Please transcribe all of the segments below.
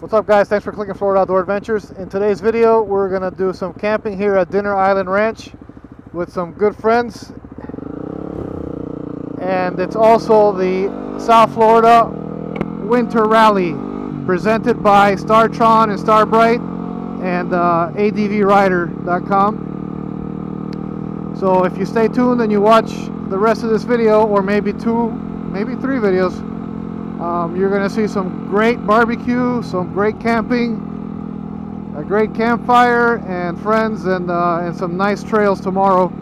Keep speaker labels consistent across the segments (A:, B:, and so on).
A: What's up, guys? Thanks for clicking Florida Outdoor Adventures. In today's video, we're gonna do some camping here at Dinner Island Ranch with some good friends, and it's also the South Florida Winter Rally presented by Startron and Starbrite and AdvRider.com. So if you stay tuned and you watch the rest of this video, or maybe 2, maybe 3 videos, you're going to see some great barbecue, some great camping, a great campfire, and friends, and some nice trails tomorrow.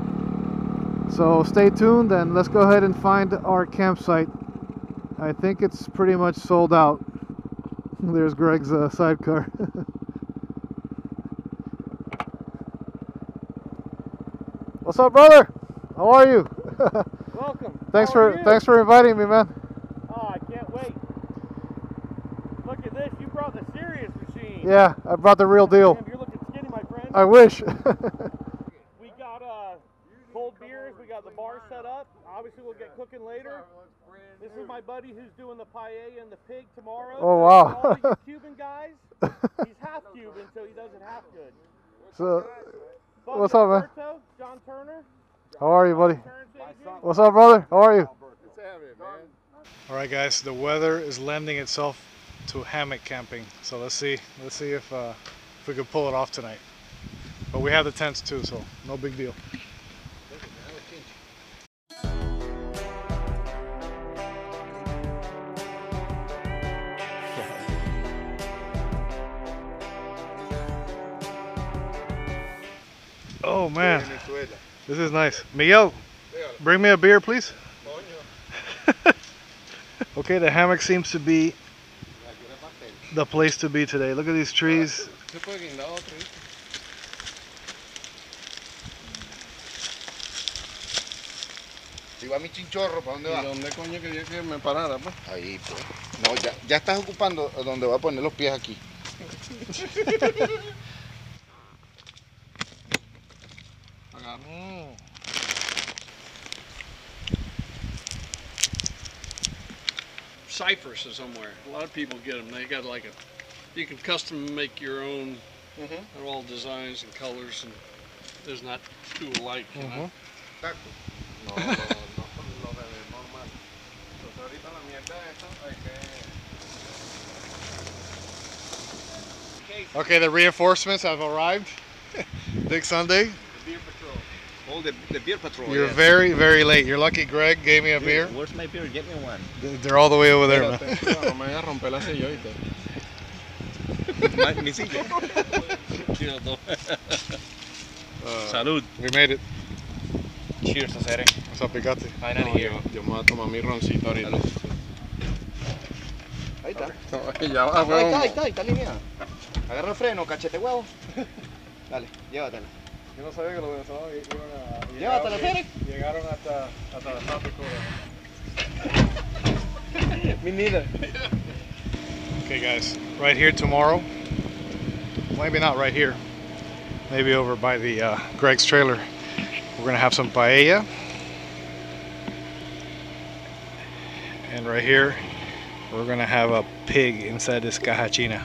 A: So stay tuned and let's go ahead and find our campsite. I think it's pretty much sold out. There's Greg's sidecar. What's up, brother? How are you?
B: Welcome.
A: Thanks for inviting me, man.
B: Oh, I can't wait. Look at this. You brought the serious machine.
A: Yeah, I brought the real deal.
B: Damn, you're looking skinny, my friend.
A: I wish.
B: We got cold beers. We got the bar set up. Obviously, we'll get cooking later. This is my buddy who's doing the paella and the pig tomorrow.
A: Oh, wow.
B: All you Cuban guys, he's half Cuban, so he does it half good.
A: So, what's up, man?
B: John Turner.
A: How are you, buddy? What's up, brother? How are you? All right, guys. The weather is lending itself to hammock camping. So let's see if we could pull it off tonight. But we have the tents too, so no big deal. Oh man, this is nice. Miguel, bring me a beer, please. Okay, the hammock seems to be the place to be today. Look at these trees.
C: Si va mi chinchorro, ¿para dónde va?
D: ¿Y dónde coño quería que me parara, pues?
C: Ahí, pues. No, ya estás ocupando donde va a poner los pies aquí.
D: Cypress is somewhere. A lot of people get them. They got like you can custom make your own. They're all designs and colors, and there's not two alike, you know?
C: No, lo de normal. Entonces ahorita la mierda esta hay que...
A: Okay, the reinforcements have arrived. Big Sunday.
C: The beer patrol. Oh, the beer patrol.
A: You're very, very late. You're lucky Greg gave me a beer.
C: Where's my beer? Get me one.
A: They're all the way over there, man.
D: No me voy a romper la silla, ¿viste?
C: Mi silla.
A: Salud. We made it.
E: Cheers, Acere.
A: What's up, Picate?
E: Finally
D: No,
E: here.
D: yo me voy a tomar mi roncito ahorita.
C: Ahí está.
D: No, ya va, weón.
C: Ahí está alineado. Agarra el freno, cachete huevo. Dale, llévatela.
A: Yo no sabía que los venezolanos iban a...
C: Llévatela, Félix.
A: Llegaron hasta la fábrica.
C: Me neither.
A: Okay, guys, right here tomorrow. Maybe not right here. Maybe over by the Greg's trailer. We're gonna have some paella. And right here, we're gonna have a pig inside this cajachina.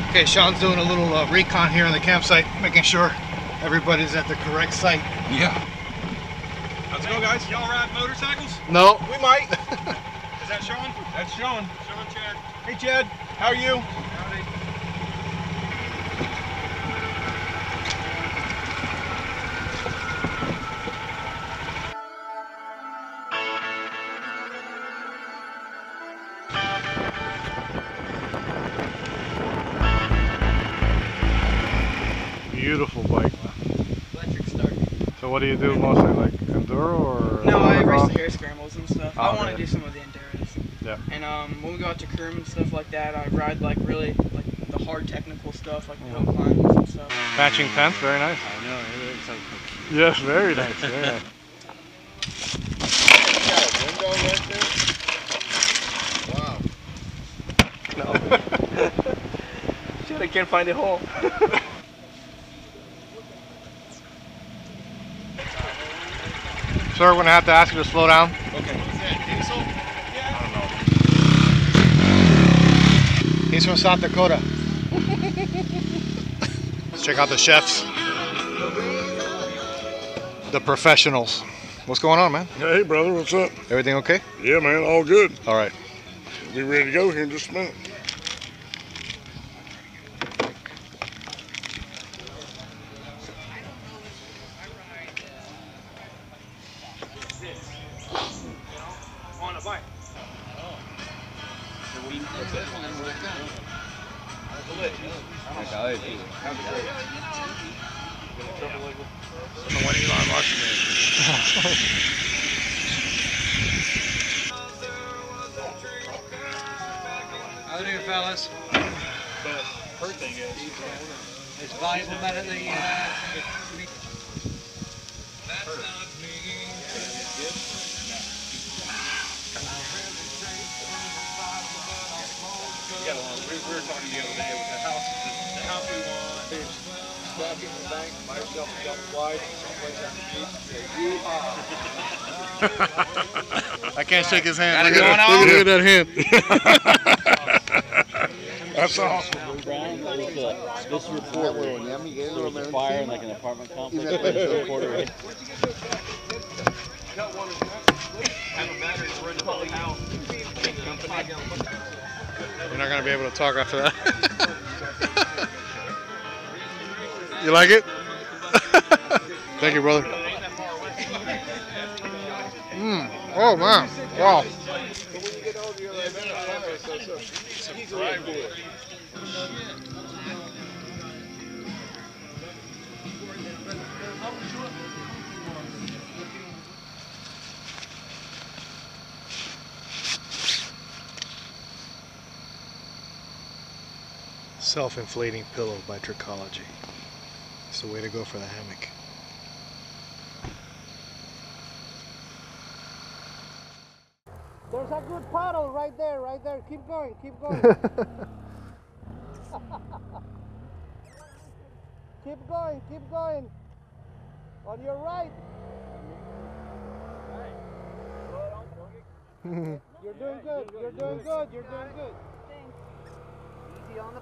A: Okay, Sean's doing a little recon here on the campsite, making sure everybody's at the correct site.
E: Yeah. Let's go, guys. Y'all ride motorcycles?
A: No.
E: We might. Is that Sean? That's Sean. Sean, Chad. Hey, Chad. How are you? Howdy.
A: Beautiful bike, man.
F: Electric start.
A: So what do you do mostly, like enduro or?
F: No, I race
A: motocross?
F: the air scrambles and stuff.
A: Oh,
F: I want to
A: okay.
F: do some of the endurance.
A: Yeah.
F: And when we go out to Krum and stuff like that, I ride like really like the hard technical stuff, like the hill climbs and stuff.
A: Matching pants, very nice.
E: I know, it is so cool.
A: Yes, very nice. Very nice.
C: Wow.
F: No. Shit, I can't find a hole.
A: Sir, we're gonna have to ask you to slow down.
E: Okay. What's that, diesel? Yeah. I don't know.
A: He's from South Dakota. Let's check out the chefs. The professionals. What's going on, man?
G: Hey, brother, what's up?
A: Everything okay?
G: Yeah, man, all good.
A: All right.
G: Be ready to go here in just a minute.
E: On a bite.
H: How are you doing, fellas?
E: But her thing is,
H: It's valuable better than
E: we were talking the other day with the house we want. Back in the bank, buy yourself a double wide, someplace on the beach.
A: I can't shake his hand.
E: Look at
A: that hand.
G: That's awesome.
I: This report there was a fire in like an apartment complex. This reporter, right?
E: Have a battery to run the whole house.
A: You're not gonna be able to talk after that. You like it? Thank you, brother. Oh man! Wow. Self-inflating pillow by Trichology. It's the way to go for the hammock.
B: There's a good paddle right there, Keep going, keep going. Keep going. On your right. You're doing good, you're doing good. Thanks. Easy on the